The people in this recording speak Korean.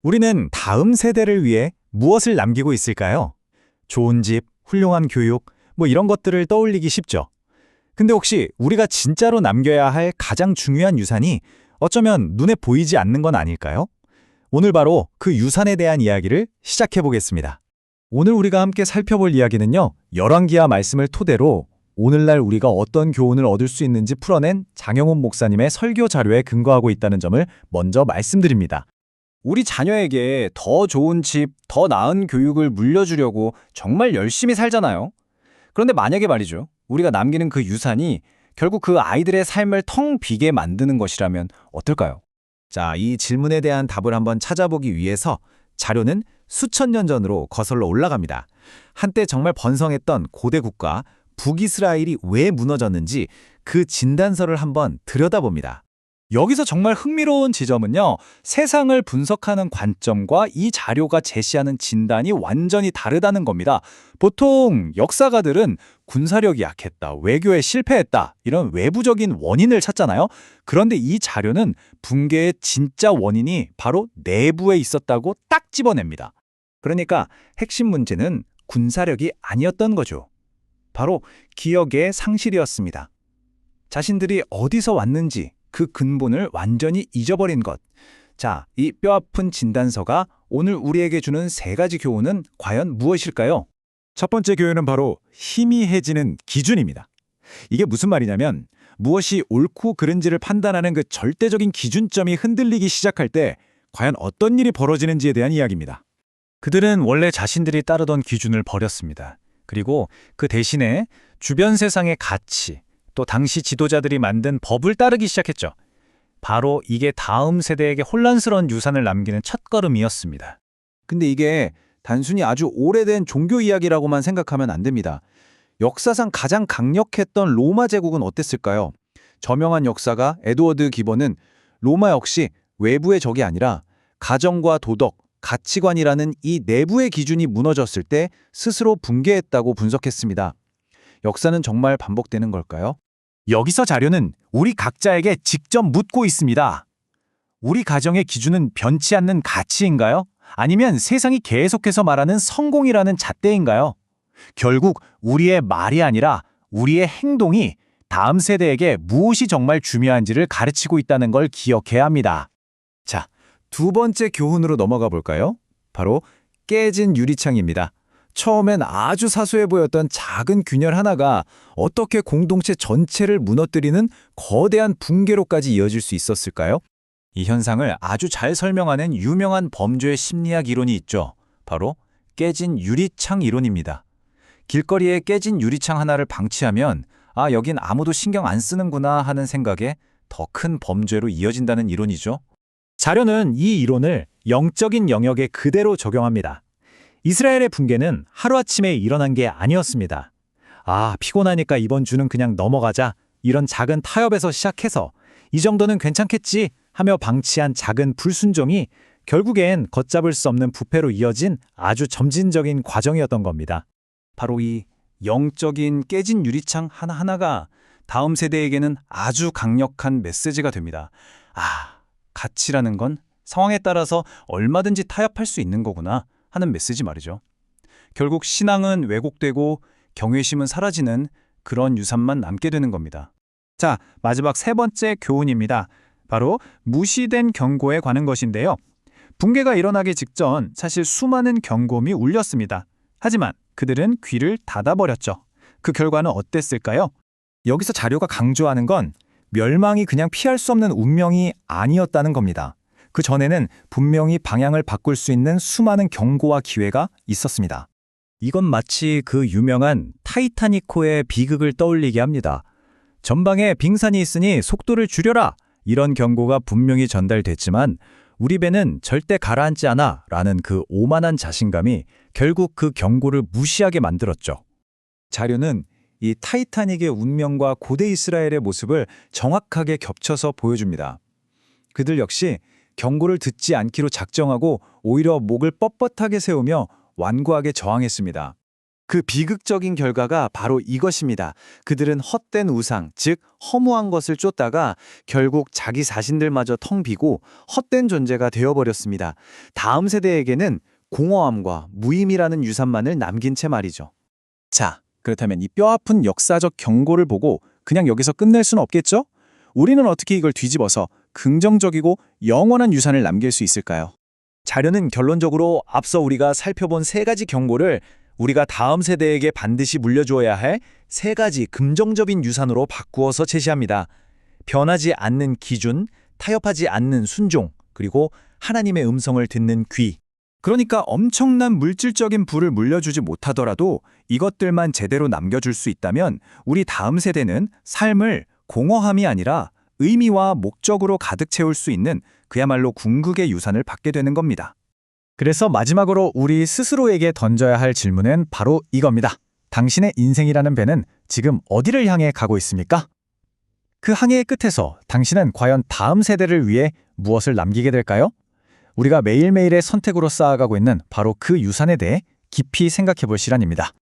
우리는 다음 세대를 위해 무엇을 남기고 있을까요? 좋은 집, 훌륭한 교육, 이런 것들을 떠올리기 쉽죠. 근데 혹시 우리가 진짜로 남겨야 할 가장 중요한 유산이 어쩌면 눈에 보이지 않는 건 아닐까요? 오늘 바로 그 유산에 대한 이야기를 시작해 보겠습니다. 오늘 우리가 함께 살펴볼 이야기는요, 열왕기하 말씀을 토대로 오늘날 우리가 어떤 교훈을 얻을 수 있는지 풀어낸 장영훈 목사님의 설교 자료에 근거하고 있다는 점을 먼저 말씀드립니다. 우리 자녀에게 더 좋은 집, 더 나은 교육을 물려주려고 정말 열심히 살잖아요. 그런데 만약에 말이죠, 우리가 남기는 그 유산이 결국 그 아이들의 삶을 텅 비게 만드는 것이라면 어떨까요? 자, 이 질문에 대한 답을 한번 찾아보기 위해서 자료는 수천 년 전으로 거슬러 올라갑니다. 한때 정말 번성했던 고대 국가 북이스라엘이 왜 무너졌는지 그 진단서를 한번 들여다봅니다. 여기서 정말 흥미로운 지점은요, 세상을 분석하는 관점과 이 자료가 제시하는 진단이 완전히 다르다는 겁니다. 보통 역사가들은 군사력이 약했다, 외교에 실패했다, 이런 외부적인 원인을 찾잖아요. 그런데 이 자료는 붕괴의 진짜 원인이 바로 내부에 있었다고 딱 집어냅니다. 그러니까 핵심 문제는 군사력이 아니었던 거죠. 바로 기억의 상실이었습니다. 자신들이 어디서 왔는지 그 근본을 완전히 잊어버린 것. 자, 이 뼈아픈 진단서가 오늘 우리에게 주는 세 가지 교훈은 과연 무엇일까요? 첫 번째 교훈은 바로 희미해지는 기준입니다. 이게 무슨 말이냐면 무엇이 옳고 그른지를 판단하는 그 절대적인 기준점이 흔들리기 시작할 때 과연 어떤 일이 벌어지는지에 대한 이야기입니다. 그들은 원래 자신들이 따르던 기준을 버렸습니다. 그리고 그 대신에 주변 세상의 가치, 또 당시 지도자들이 만든 법을 따르기 시작했죠. 바로 이게 다음 세대에게 혼란스러운 유산을 남기는 첫걸음이었습니다. 근데 이게 단순히 아주 오래된 종교 이야기라고만 생각하면 안 됩니다. 역사상 가장 강력했던 로마 제국은 어땠을까요? 저명한 역사가 에드워드 기본은 로마 역시 외부의 적이 아니라 가정과 도덕, 가치관이라는 이 내부의 기준이 무너졌을 때 스스로 붕괴했다고 분석했습니다. 역사는 정말 반복되는 걸까요? 여기서 자료는 우리 각자에게 직접 묻고 있습니다. 우리 가정의 기준은 변치 않는 가치인가요? 아니면 세상이 계속해서 말하는 성공이라는 잣대인가요? 결국 우리의 말이 아니라 우리의 행동이 다음 세대에게 무엇이 정말 중요한지를 가르치고 있다는 걸 기억해야 합니다. 자, 두 번째 교훈으로 넘어가 볼까요? 바로 깨진 유리창입니다. 처음엔 아주 사소해 보였던 작은 균열 하나가 어떻게 공동체 전체를 무너뜨리는 거대한 붕괴로까지 이어질 수 있었을까요? 이 현상을 아주 잘 설명하는 유명한 범죄 심리학 이론이 있죠. 바로 깨진 유리창 이론입니다. 길거리에 깨진 유리창 하나를 방치하면 여긴 아무도 신경 안 쓰는구나 하는 생각에 더 큰 범죄로 이어진다는 이론이죠. 자료는 이 이론을 영적인 영역에 그대로 적용합니다. 이스라엘의 붕괴는 하루아침에 일어난 게 아니었습니다. 피곤하니까 이번 주는 그냥 넘어가자. 이런 작은 타협에서 시작해서 이 정도는 괜찮겠지 하며 방치한 작은 불순종이 결국엔 걷잡을 수 없는 부패로 이어진 아주 점진적인 과정이었던 겁니다. 바로 이 영적인 깨진 유리창 하나하나가 다음 세대에게는 아주 강력한 메시지가 됩니다. 가치라는 건 상황에 따라서 얼마든지 타협할 수 있는 거구나 하는 메시지 말이죠. 결국 신앙은 왜곡되고 경외심은 사라지는 그런 유산만 남게 되는 겁니다. 자, 마지막 세 번째 교훈입니다. 바로 무시된 경고에 관한 것인데요. 붕괴가 일어나기 직전 사실 수많은 경고음이 울렸습니다. 하지만 그들은 귀를 닫아버렸죠. 그 결과는 어땠을까요? 여기서 자료가 강조하는 건 멸망이 그냥 피할 수 없는 운명이 아니었다는 겁니다. 그 전에는 분명히 방향을 바꿀 수 있는 수많은 경고와 기회가 있었습니다. 이건 마치 그 유명한 타이타닉호의 비극을 떠올리게 합니다. 전방에 빙산이 있으니 속도를 줄여라! 이런 경고가 분명히 전달됐지만 우리 배는 절대 가라앉지 않아! 라는 그 오만한 자신감이 결국 그 경고를 무시하게 만들었죠. 자료는 이 타이타닉의 운명과 고대 이스라엘의 모습을 정확하게 겹쳐서 보여줍니다. 그들 역시 경고를 듣지 않기로 작정하고 오히려 목을 뻣뻣하게 세우며 완고하게 저항했습니다. 그 비극적인 결과가 바로 이것입니다. 그들은 헛된 우상, 즉 허무한 것을 쫓다가 결국 자기 자신들마저 텅 비고 헛된 존재가 되어버렸습니다. 다음 세대에게는 공허함과 무의미라는 유산만을 남긴 채 말이죠. 자, 그렇다면 이 뼈아픈 역사적 경고를 보고 그냥 여기서 끝낼 수는 없겠죠? 우리는 어떻게 이걸 뒤집어서 긍정적이고 영원한 유산을 남길 수 있을까요? 자료는 결론적으로 앞서 우리가 살펴본 세 가지 경고를 우리가 다음 세대에게 반드시 물려주어야 할 세 가지 긍정적인 유산으로 바꾸어서 제시합니다. 변하지 않는 기준, 타협하지 않는 순종, 그리고 하나님의 음성을 듣는 귀. 그러니까 엄청난 물질적인 부를 물려주지 못하더라도 이것들만 제대로 남겨줄 수 있다면 우리 다음 세대는 삶을 공허함이 아니라 의미와 목적으로 가득 채울 수 있는 그야말로 궁극의 유산을 받게 되는 겁니다. 그래서 마지막으로 우리 스스로에게 던져야 할 질문은 바로 이겁니다. 당신의 인생이라는 배는 지금 어디를 향해 가고 있습니까? 그 항해의 끝에서 당신은 과연 다음 세대를 위해 무엇을 남기게 될까요? 우리가 매일매일의 선택으로 쌓아가고 있는 바로 그 유산에 대해 깊이 생각해 볼 시간입니다.